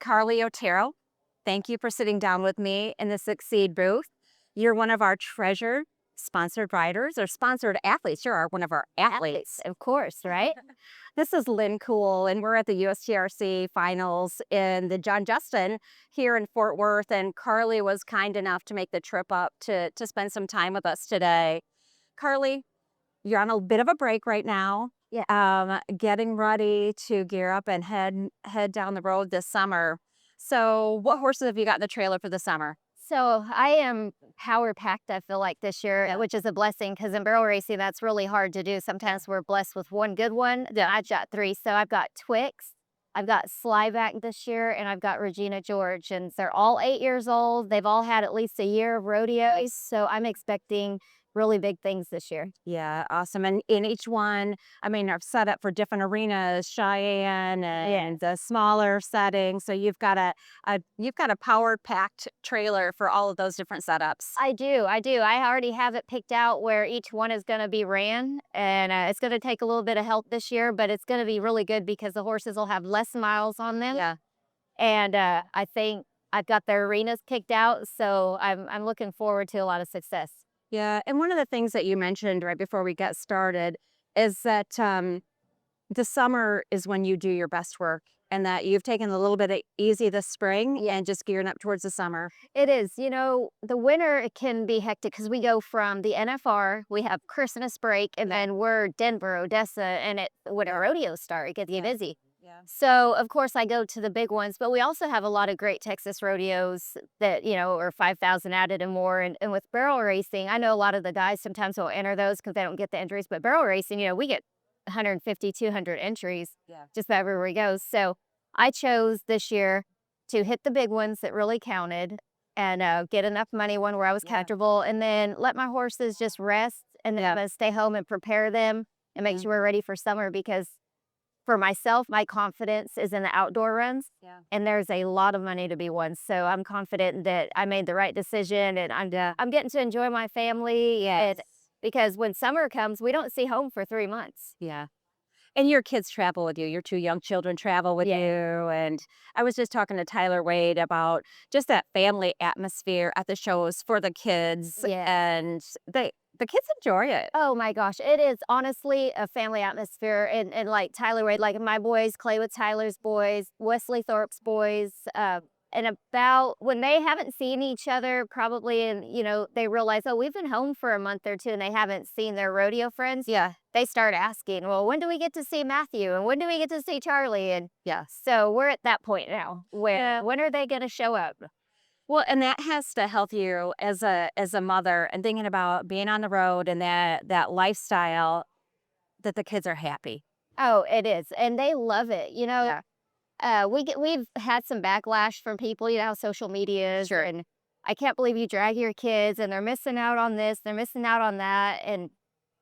Carlee Otero. Thank you for sitting down with me in the Succeed booth. You're one of our treasured sponsored riders or sponsored athletes. You're one of our athletes. Of course, right? This is Lynn Cool, and we're at the USTRC finals in the John Justin here in Fort Worth. And Carlee was kind enough to make the trip up to spend some time with us today. Carlee, you're on a bit of a break right now. Yeah. Getting ready to gear up and head down the road this summer. So what horses have you got in the trailer for the summer? So I am power packed, I feel like this year, which is a blessing because in barrel racing, that's really hard to do. Sometimes we're blessed with one good one. Yeah. I've got three. So I've got Twix, I've got Slyback this year, and I've got Regina George. And they're all 8 years old. They've all had at least a year of rodeos. So I'm expecting really big things this year. Yeah, awesome. And in each one, I mean, I've set up for different arenas, Cheyenne and the smaller settings. So you've got a power packed trailer for all of those different setups. I do. I already have it picked out where each one is going to be ran, and it's going to take a little bit of help this year, but it's going to be really good because the horses will have less miles on them. Yeah. And I think I've got their arenas picked out, so I'm looking forward to a lot of success. Yeah. And one of the things that you mentioned right before we get started is that the summer is when you do your best work and that you've taken a little bit of easy this spring and just gearing up towards the summer. It is. The winter it can be hectic because we go from the NFR, we have Christmas break, and then we're Denver, Odessa, and when our rodeos start, it gets busy. Yeah. So, of course, I go to the big ones, but we also have a lot of great Texas rodeos that, are 5,000 added and more. And with barrel racing, I know a lot of the guys sometimes will enter those because they don't get the entries, but barrel racing, we get 150, 200 entries just everywhere we go. So I chose this year to hit the big ones that really counted and get enough money one where I was comfortable and then let my horses just rest and then I'm gonna stay home and prepare them and make sure we're ready for summer because for myself, my confidence is in the outdoor runs, and there's a lot of money to be won. So I'm confident that I made the right decision, and I'm getting to enjoy my family. Yes. Because when summer comes, we don't see home for 3 months. Yeah. And your kids travel with you. Your two young children travel with you. And I was just talking to Tyler Wade about just that family atmosphere at the shows for the kids. Yeah. And the kids enjoy it. Oh my gosh, it is honestly a family atmosphere. And like Tyler Wade, like my boys play with Tyler's boys, Wesley Thorpe's boys. And about when they haven't seen each other probably and they realize, oh, we've been home for a month or two and they haven't seen their rodeo friends, they start asking, well, when do we get to see Matthew and when do we get to see Charlie? And so we're at that point now where when are they going to show up? Well, and that has to help you as a mother and thinking about being on the road and that lifestyle that the kids are happy. Oh, it is, and they love it. We've had some backlash from people, how social media is, and I can't believe you drag your kids and they're missing out on this, they're missing out on that,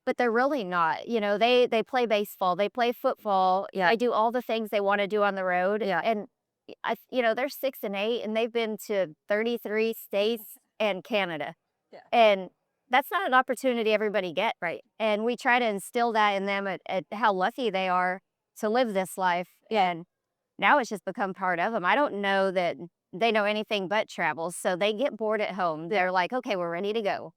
but they're really not. They play baseball, they play football, they do all the things they want to do on the road, and they're 6 and 8, and they've been to 33 states and Canada, and that's not an opportunity everybody get, right? And we try to instill that in them at how lucky they are to live this life, and now it's just become part of them. I don't know that they know anything but travel, so they get bored at home. They're like, okay, we're ready to go.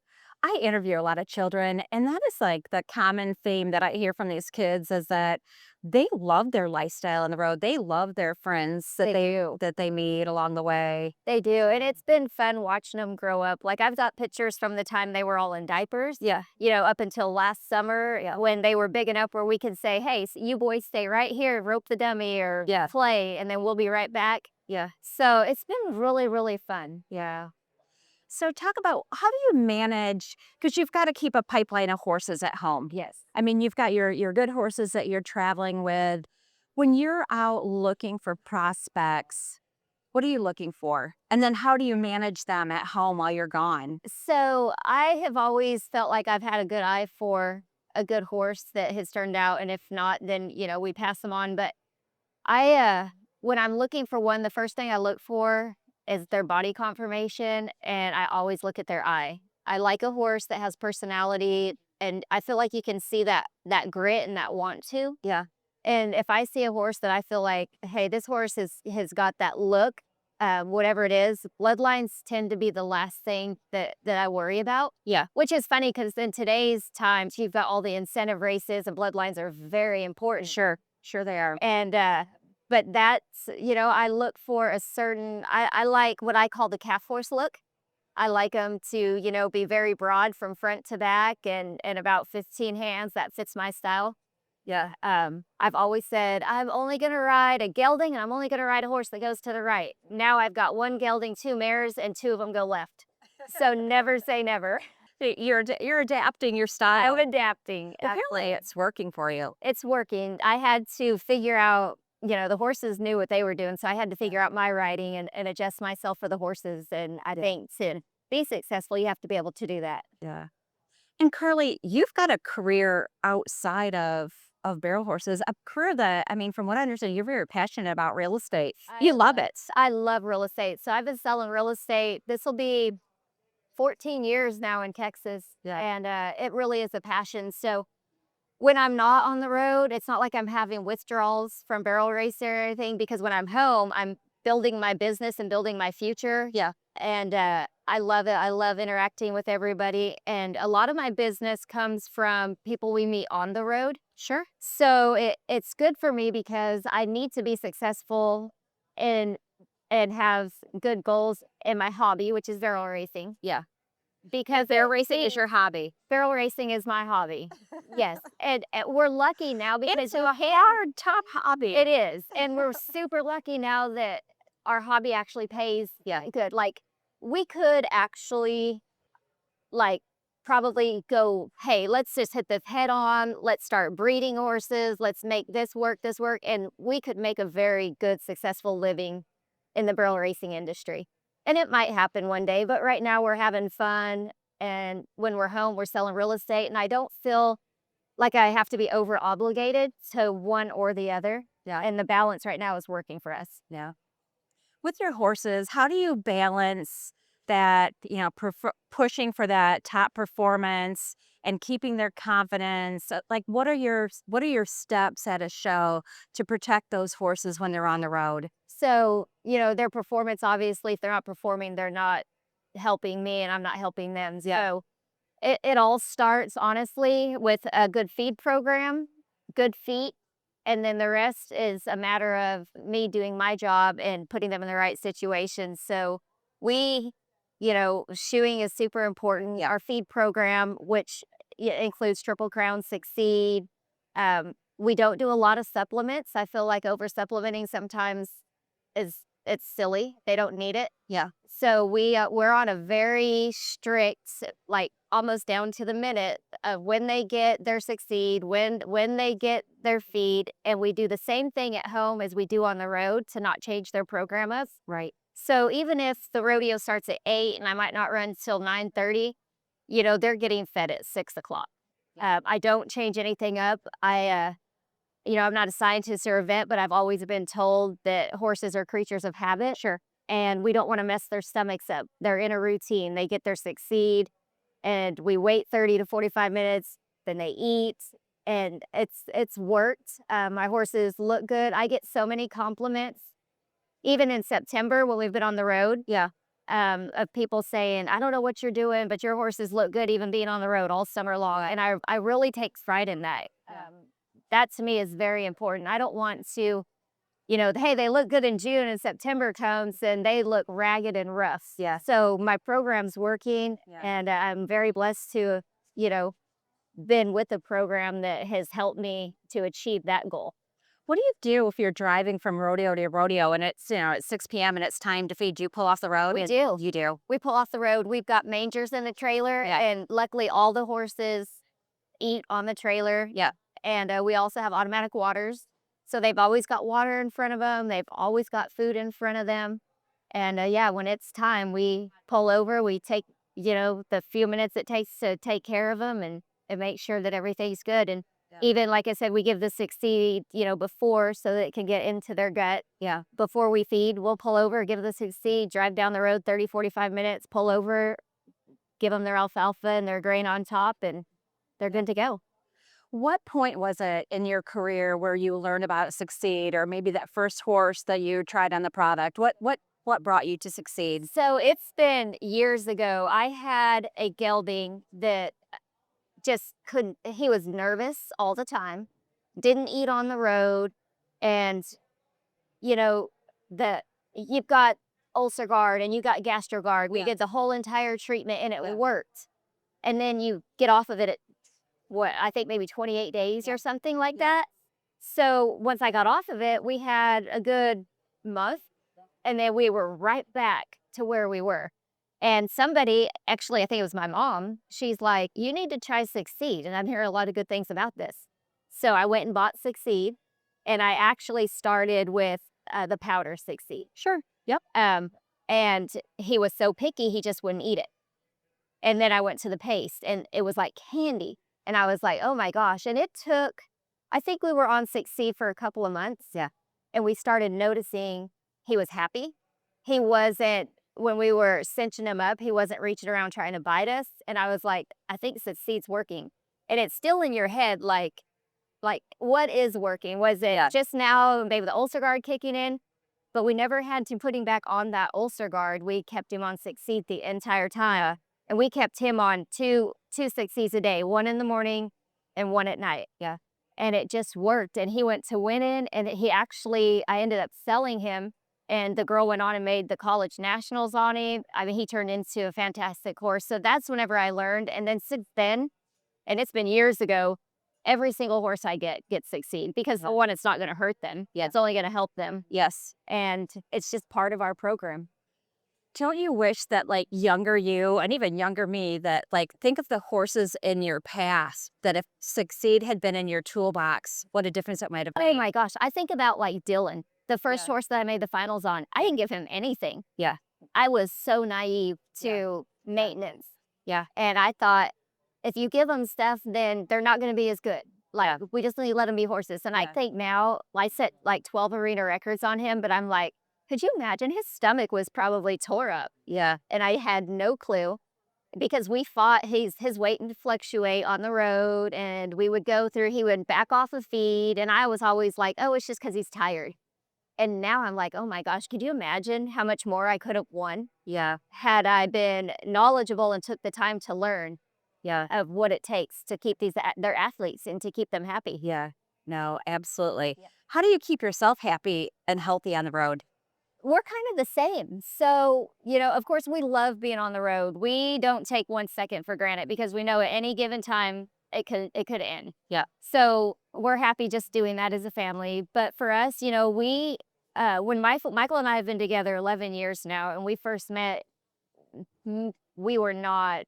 I interview a lot of children, and that is like the common theme that I hear from these kids is that they love their lifestyle on the road. They love their friends that they meet along the way. They do, and it's been fun watching them grow up. Like I've got pictures from the time they were all in diapers. Up until last summer when they were big enough where we can say, hey, you boys stay right here, rope the dummy or play, and then we'll be right back. So it's been really, really fun. So talk about how do you manage, because you've got to keep a pipeline of horses at home. Yes. I mean, you've got your good horses that you're traveling with. When you're out looking for prospects, what are you looking for? And then how do you manage them at home while you're gone? So I have always felt like I've had a good eye for a good horse that has turned out. And if not, then, we pass them on. But when I'm looking for one, the first thing I look for is their body conformation, and I always look at their eye. I like a horse that has personality, and I feel like you can see that grit and that want to. And if I see a horse that I feel like, hey, this horse has got that look, whatever it is, bloodlines tend to be the last thing that I worry about. Yeah. Which is funny because in today's times, you've got all the incentive races, and bloodlines are very important. Sure. Sure they are. And but that's, I look for a certain. I like what I call the calf horse look. I like them to, be very broad from front to back and about 15 hands. That fits my style. Yeah. I've always said I'm only going to ride a gelding and I'm only going to ride a horse that goes to the right. Now I've got one gelding, two mares, and two of them go left. So never say never. You're adapting your style. I'm adapting. Well, apparently it's working for you. It's working. I had to figure out, the horses knew what they were doing. So I had to figure out my riding and adjust myself for the horses. And I think to be successful, you have to be able to do that. Yeah. And Carlee, you've got a career outside of barrel horses, a career that, I mean, from what I understand, you're very passionate about real estate. You love it. I love real estate. So I've been selling real estate. This will be 14 years now in Texas. Yeah. And it really is a passion. So when I'm not on the road, it's not like I'm having withdrawals from barrel racing or anything, because when I'm home, I'm building my business and building my future. Yeah. And I love it. I love interacting with everybody. And a lot of my business comes from people we meet on the road. Sure. So it's good for me because I need to be successful and have good goals in my hobby, which is barrel racing. Yeah. Because Barrel racing is your hobby. barrel racing is my hobby. Yes. And we're lucky now because It's a hard, tough hobby. it is. And we're super lucky now that our hobby actually pays good. Like we could actually probably go, hey, let's just hit this head on. Let's start breeding horses. Let's make this work. And we could make a very good, successful living in the barrel racing industry. And it might happen one day, but right now we're having fun. And when we're home, we're selling real estate. And I don't feel like I have to be over obligated to one or the other. Yeah. And the balance right now is working for us. Yeah. With your horses, how do you balance that, pushing for that top performance and keeping their confidence? Like, what are your steps at a show to protect those horses when they're on the road? So, their performance, obviously, if they're not performing, they're not helping me and I'm not helping them. Yeah. So it all starts, honestly, with a good feed program, good feet, and then the rest is a matter of me doing my job and putting them in the right situations. So we, shoeing is super important. Our feed program, which includes Triple Crown, Succeed. We don't do a lot of supplements. I feel like over supplementing sometimes it's silly. They don't need it. Yeah. So we're on a very strict, like almost down to the minute of when they get their Succeed, when they get their feed, and we do the same thing at home as we do on the road to not change their program up. Right. So even if the rodeo starts at 8 and I might not run till 9:30, they're getting fed at 6 o'clock. I don't change anything up. I'm not a scientist or a vet, but I've always been told that horses are creatures of habit. Sure. And we don't want to mess their stomachs up. They're in a routine. They get their Succeed, and we wait 30 to 45 minutes, then they eat, and it's worked. My horses look good. I get so many compliments, even in September when we've been on the road. Yeah. Of people saying, I don't know what you're doing, but your horses look good even being on the road all summer long. And I really take pride in that. That to me is very important. I don't want to, hey, they look good in June and September comes and they look ragged and rough. Yeah. So my program's working and I'm very blessed to, been with a program that has helped me to achieve that goal. What do you do if you're driving from rodeo to rodeo and it's, it's 6 p.m. and it's time to feed? You pull off the road? We do. You do. We pull off the road. We've got mangers in the trailer, and luckily all the horses eat on the trailer. Yeah. And we also have automatic waters. So they've always got water in front of them. They've always got food in front of them. And when it's time, we pull over. We take, the few minutes it takes to take care of them and make sure that everything's good. And even, like I said, we give the Succeed, before so that it can get into their gut. Yeah. Before we feed, we'll pull over, give the Succeed, drive down the road 30, 45 minutes, pull over, give them their alfalfa and their grain on top, and they're good to go. What point was it in your career where you learned about Succeed, or maybe that first horse that you tried on the product? What brought you to Succeed? So it's been years ago. I had a gelding that just couldn't, he was nervous all the time, didn't eat on the road. And, you know, the, you've got ulcer guard and you got gastrogard. We Yeah. did the whole entire treatment and it Yeah. worked. And then you get off of it at what, I think maybe 28 days Yeah. or something like Yeah. that. So once I got off of it, we had a good month and then we were right back to where we were. And somebody, actually, I think it was my mom, she's like, you need to try Succeed. And I'm hearing a lot of good things about this. So I went and bought Succeed and I actually started with the powder Succeed. Sure. Yep. And he was so picky, he just wouldn't eat it. And then I went to the paste and it was like candy. And I was like, oh my gosh. And it took, I think we were on Succeed for a couple of months. Yeah. And we started noticing he was happy. He wasn't, when we were cinching him up, he wasn't reaching around trying to bite us. And I was like, I think Succeed's working. And it's still in your head, like what is working? Was it just now, maybe the ulcer guard kicking in? But we never had to put him back on that ulcer guard. We kept him on Succeed the entire time. And we kept him on two Succeeds a day, one in the morning and one at night. Yeah. And it just worked. And he went to winning. And he actually, I ended up selling him. And the girl went on and made the college nationals on him. I mean, he turned into a fantastic horse. So that's whenever I learned. And then since then, and it's been years ago, every single horse I get gets Succeed because for one, it's not going to hurt them. Yeah. It's only going to help them. Yes. And it's just part of our program. Don't you wish that like younger you and even younger me, that like think of the horses in your past, that if Succeed had been in your toolbox, what a difference it might have Oh made. my gosh. I think about like Dylan, the first Yeah. horse that I made the finals on. I didn't give him anything. Yeah. I was so naive to maintenance. Yeah. And I thought, if you give them stuff, then they're not going to be as good. Like, we just need to let them be horses. And I Yeah. think now, I set like 12 arena records on him, but I'm like, could you imagine? His stomach was probably tore up. Yeah. And I had no clue because we fought, his weight would fluctuate on the road and we would go through, he would back off of feed. And I was always like, oh, it's just because he's tired. And now I'm like, oh my gosh, could you imagine how much more I could have won Yeah. had I been knowledgeable and took the time to learn Yeah. of what it takes to keep their athletes and to keep them happy. Yeah. No, absolutely. Yeah. How do you keep yourself happy and healthy on the road? We're kind of the same. So, of course, we love being on the road. We don't take 1 second for granted because we know at any given time it could end. Yeah. So we're happy just doing that as a family. But for us, we when Michael and I have been together 11 years now, and we first met, we were not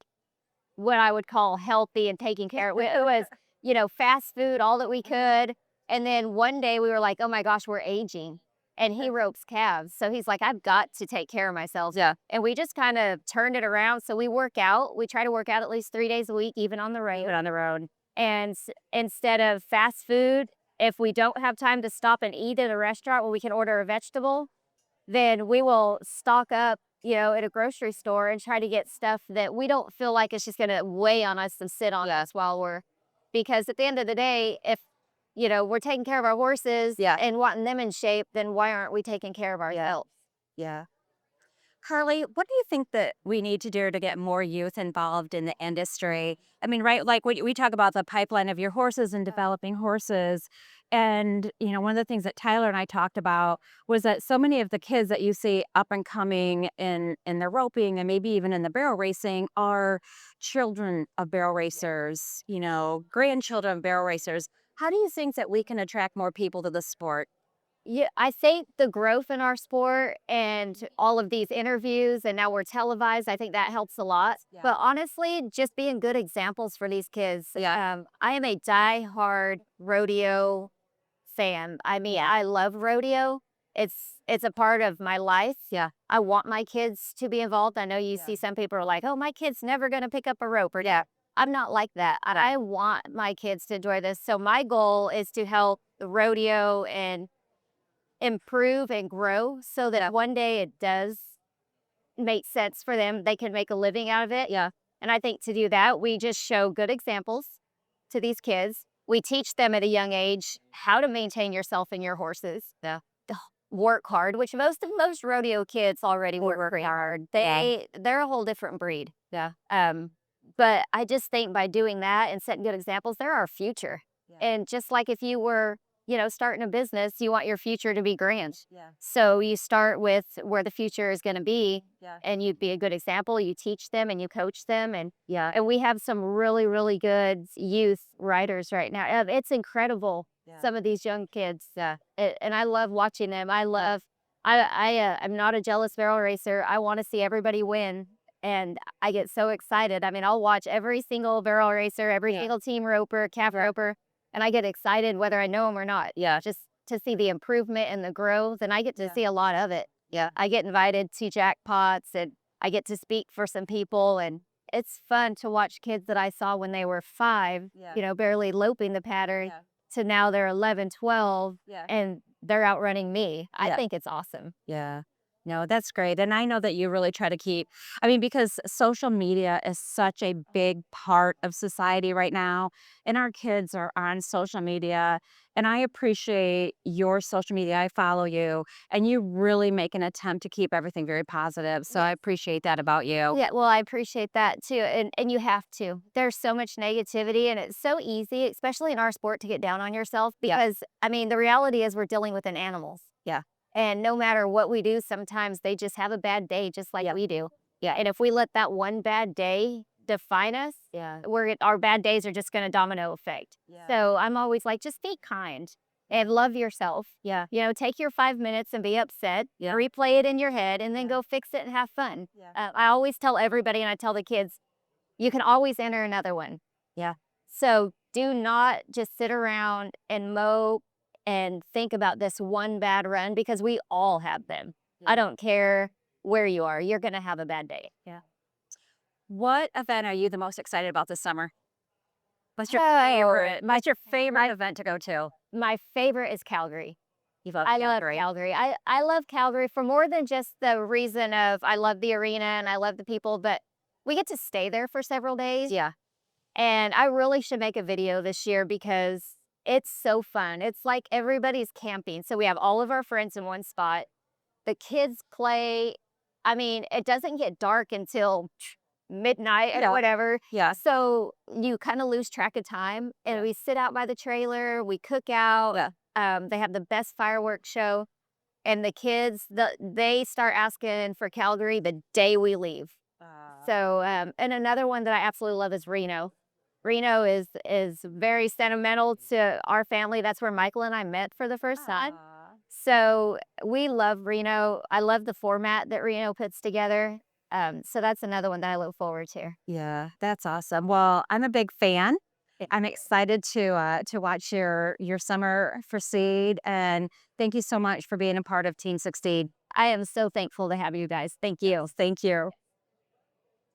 what I would call healthy and taking care of. It was, fast food, all that we could. And then one day we were like, oh my gosh, we're aging. And he ropes calves. So he's like, I've got to take care of myself. Yeah. And we just kind of turned it around. So we work out. We try to work out at least 3 days a week, even on the road. Even on the road. And instead of fast food, if we don't have time to stop and eat at a restaurant where we can order a vegetable, then we will stock up, at a grocery store and try to get stuff that we don't feel like it's just going to weigh on us and sit on us because at the end of the day, if, we're taking care of our horses and wanting them in shape, then why aren't we taking care of ourselves? Yeah. Carlee, what do you think that we need to do to get more youth involved in the industry? I mean, right, like we talk about the pipeline of your horses and developing horses. And, one of the things that Tyler and I talked about was that so many of the kids that you see up and coming in the roping and maybe even in the barrel racing are children of barrel racers, grandchildren of barrel racers. How do you think that we can attract more people to the sport? Yeah, I think the growth in our sport and all of these interviews, and now we're televised, I think that helps a lot. Yeah. But honestly, just being good examples for these kids. Yeah. I am a diehard rodeo fan. I mean, I love rodeo. It's a part of my life. Yeah. I want my kids to be involved. I know you see some people are like, oh, my kid's never going to pick up a rope. Or I'm not like that. I want my kids to enjoy this. So my goal is to help the rodeo and improve and grow so that one day it does make sense for them. They can make a living out of it. Yeah. And I think to do that, we just show good examples to these kids. we teach them at a young age how to maintain yourself and your horses. Yeah. To work hard, which most rodeo kids already work pretty hard. They're a whole different breed. Yeah. But I just think by doing that and setting good examples, they're our future. Yeah. And just like if you were, starting a business, you want your future to be grand. Yeah. So you start with where the future is going to be, Yeah. and you be a good example. You teach them and you coach them, and Yeah. and we have some really, really good youth riders right now. It's incredible. Yeah. Some of these young kids, Yeah. and I love watching them. I'm not a jealous barrel racer. I want to see everybody win. And I get so excited. I mean, I'll watch every single barrel racer, every Yeah. single team roper, calf roper, and I get excited whether I know them or not. Yeah. Just to see the improvement and the growth, and I get to Yeah. see a lot of it. Yeah. I get invited to jackpots, and I get to speak for some people, and it's fun to watch kids that I saw when they were 5, Yeah. barely loping the pattern, Yeah. to now they're 11, 12, Yeah. and they're outrunning me. I Yeah. think it's awesome. Yeah. No, that's great. And I know that you really try to keep, I mean, because social media is such a big part of society right now, and our kids are on social media. And I appreciate your social media. I follow you, and you really make an attempt to keep everything very positive. So I appreciate that about you. Yeah, well, I appreciate that too, and you have to. There's so much negativity, and it's so easy, especially in our sport, to get down on yourself Yeah. because, I mean, the reality is we're dealing with an animals. Yeah. And no matter what we do, sometimes they just have a bad day just like Yeah. we do. Yeah. And if we let that one bad day define us, Yeah. our bad days are just going to domino effect. Yeah. So I'm always like, just be kind and love yourself. Yeah. Take your 5 minutes and be upset, Yeah. replay it in your head, and then Yeah. go fix it and have fun. Yeah. I always tell everybody, and I tell the kids, you can always enter another one. Yeah. So do not just sit around and mope and think about this one bad run, because we all have them. Yeah. I don't care where you are, you're going to have a bad day. Yeah. What event are you the most excited about this summer? What's your Oh, favorite? my- What's your favorite my- event to go to? My favorite is Calgary. You love I Calgary. love Calgary. I love Calgary for more than just the reason of I love the arena and I love the people, but we get to stay there for several days. Yeah. And I really should make a video this year because it's so fun. It's like everybody's camping. So we have all of our friends in one spot. The kids play. I mean, it doesn't get dark until midnight or Yeah. whatever. Yeah. So you kind of lose track of time. And Yeah. we sit out by the trailer, we cook out. Yeah. They have the best fireworks show. And the kids, they start asking for Calgary the day we leave. So, and another one that I absolutely love is Reno. Reno is very sentimental to our family. That's where Michael and I met for the first time. So we love Reno. I love the format that Reno puts together. So that's another one that I look forward to. Yeah, that's awesome. Well, I'm a big fan. I'm excited to watch your summer proceed, and thank you so much for being a part of Team 16. I am so thankful to have you guys. Thank you. Thank you.